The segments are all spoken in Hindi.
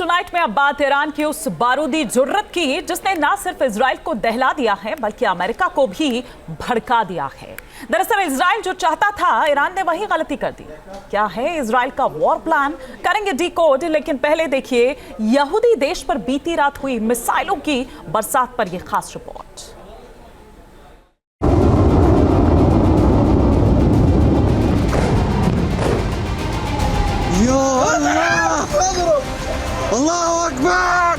टुनाइट में अब बात ईरान की उस बारूदी जुर्रत की जिसने न सिर्फ इजराइल को दहला दिया है बल्कि अमेरिका को भी भड़का दिया है। दरअसल इजराइल जो चाहता था ईरान ने वही गलती कर दी। क्या है इजराइल का वॉर प्लान, करेंगे डिकोड, लेकिन पहले देखिए यहूदी देश पर बीती रात हुई मिसाइलों की बरसात पर यह खास रिपोर्ट। अल्लाहू अकबर।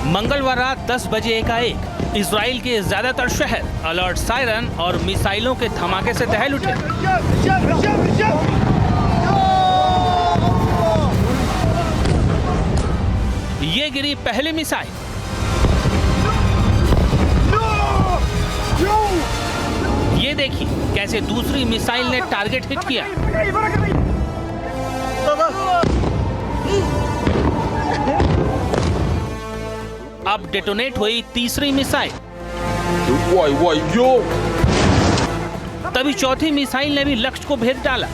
मंगलवार रात 10 बजे एकाएक इजराइल के ज्यादातर शहर अलर्ट सायरन और मिसाइलों के धमाके से दहल उठे। ये गिरी पहली मिसाइल। ये देखिए कैसे दूसरी मिसाइल ने टारगेट हिट किया। अब डेटोनेट हुई तीसरी मिसाइल। तभी चौथी मिसाइल ने भी लक्ष्य को भेद डाला।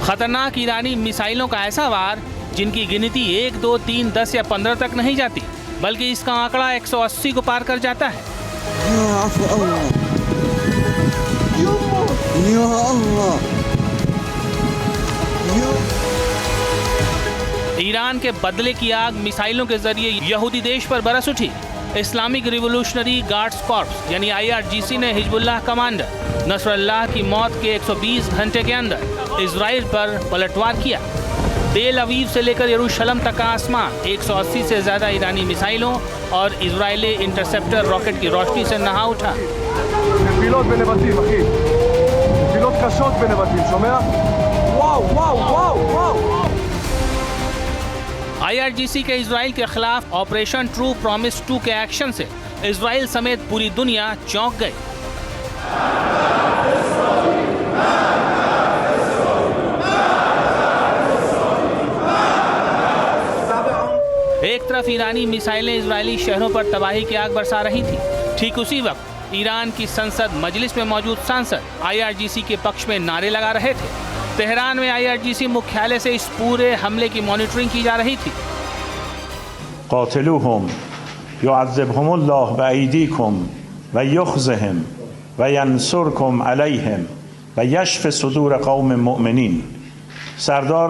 खतरनाक ईरानी मिसाइलों का ऐसा वार जिनकी गिनती 1, 2, 3, 10 या 15 तक नहीं जाती, बल्कि इसका आंकड़ा 180 को पार कर जाता है। ईरान के बदले की आग मिसाइलों के जरिए यहूदी देश पर बरस उठी। इस्लामिक रिवोल्यूशनरी गार्ड्स कॉर्प्स यानी IRGC ने हिजबुल्लाह कमांडर नसरल्लाह की मौत के 120 घंटे के अंदर इजराइल पर पलटवार किया। तेल अवीव से लेकर यरूशलेम तक का आसमान 180 से ज्यादा ईरानी मिसाइलों और इजरायली इंटरसेप्टर रॉकेट की रोशनी से नहा उठा। IRGC के इजराइल के खिलाफ ऑपरेशन ट्रू प्रॉमिस 2 के एक्शन से इजराइल समेत पूरी दुनिया चौंक गई। एक तरफ ईरानी मिसाइलें इजरायली शहरों पर तबाही की आग बरसा रही थी, ठीक उसी वक्त ईरान की संसद मजलिस में मौजूद सांसद IRGC के पक्ष में नारे लगा रहे थे। तेहरान में IRGC मुख्यालय से इस पूरे हमले की मॉनिटरिंग की जा रही थी। क़ातिलूहुम युअज़्ज़िबहुमुल्लाह बअयदीकुम व युख़ज़िहिम व यंसुरकुम अलैहिम व यशफ़ि सुदूर क़ौम मुमिनीन। सरदार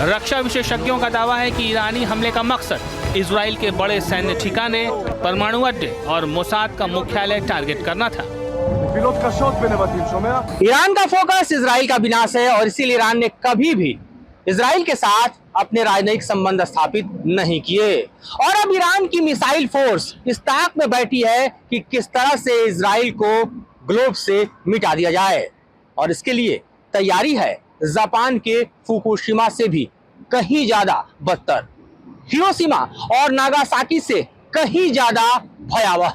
रक्षा विशेषज्ञों का दावा है कि ईरानी हमले का मकसद इजराइल के बड़े सैन्य ठिकाने, परमाणु अड्डे और मोसाद का मुख्यालय टारगेट करना था। ईरान का फोकस इजराइल का विनाश है और इसीलिए ईरान ने कभी भी इजराइल के साथ अपने राजनयिक संबंध स्थापित नहीं किए। और अब ईरान की मिसाइल फोर्स इस ताक में बैठी है कि किस तरह से इजराइल को ग्लोब से मिटा दिया जाए, और इसके लिए तैयारी है जापान के फुकुशिमा से भी कहीं ज्यादा बदतर, हिरोशिमा और नागासाकी से कहीं ज्यादा भयावह।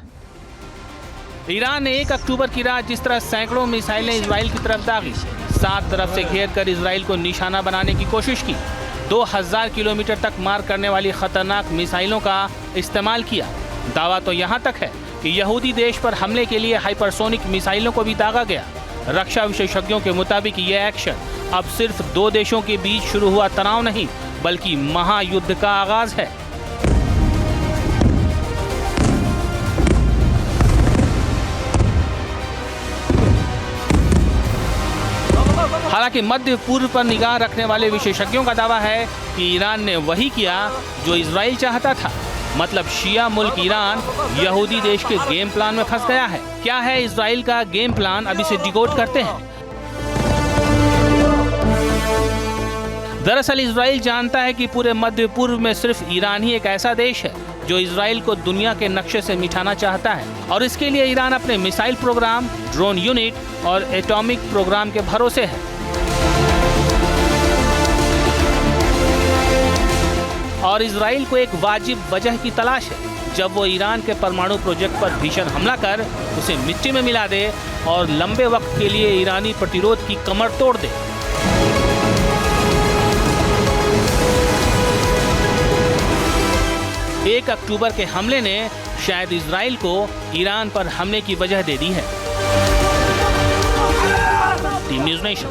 ईरान ने 1 अक्टूबर की रात जिस तरह सैकड़ों मिसाइलें इजराइल की तरफ दागी, 7 तरफ से घेर कर इजराइल को निशाना बनाने की कोशिश की, 2000 किलोमीटर तक मार करने वाली खतरनाक मिसाइलों का इस्तेमाल किया। दावा तो यहाँ तक है कि यहूदी देश पर हमले के लिए हाइपरसोनिक मिसाइलों को भी दागा गया। रक्षा विशेषज्ञों के मुताबिक ये एक्शन अब सिर्फ 2 देशों के बीच शुरू हुआ तनाव नहीं, बल्कि महायुद्ध का आगाज है। हालांकि मध्य पूर्व पर निगाह रखने वाले विशेषज्ञों का दावा है कि ईरान ने वही किया जो इजराइल चाहता था, मतलब शिया मुल्क ईरान यहूदी देश के गेम प्लान में फंस गया है। क्या है इजराइल का गेम प्लान, अभी से डिकोड करते हैं। दरअसल इजराइल जानता है कि पूरे मध्य पूर्व में सिर्फ ईरान ही एक ऐसा देश है जो इजराइल को दुनिया के नक्शे से मिटाना चाहता है, और इसके लिए ईरान अपने मिसाइल प्रोग्राम, ड्रोन यूनिट और एटॉमिक प्रोग्राम के भरोसे है। और इजराइल को एक वाजिब वजह की तलाश है जब वो ईरान के परमाणु प्रोजेक्ट पर भीषण हमला कर उसे मिट्टी में मिला दे और लंबे वक्त के लिए ईरानी प्रतिरोध की कमर तोड़ दे। एक अक्टूबर के हमले ने शायद इजराइल को ईरान पर हमले की वजह दे दी है। Team news nation.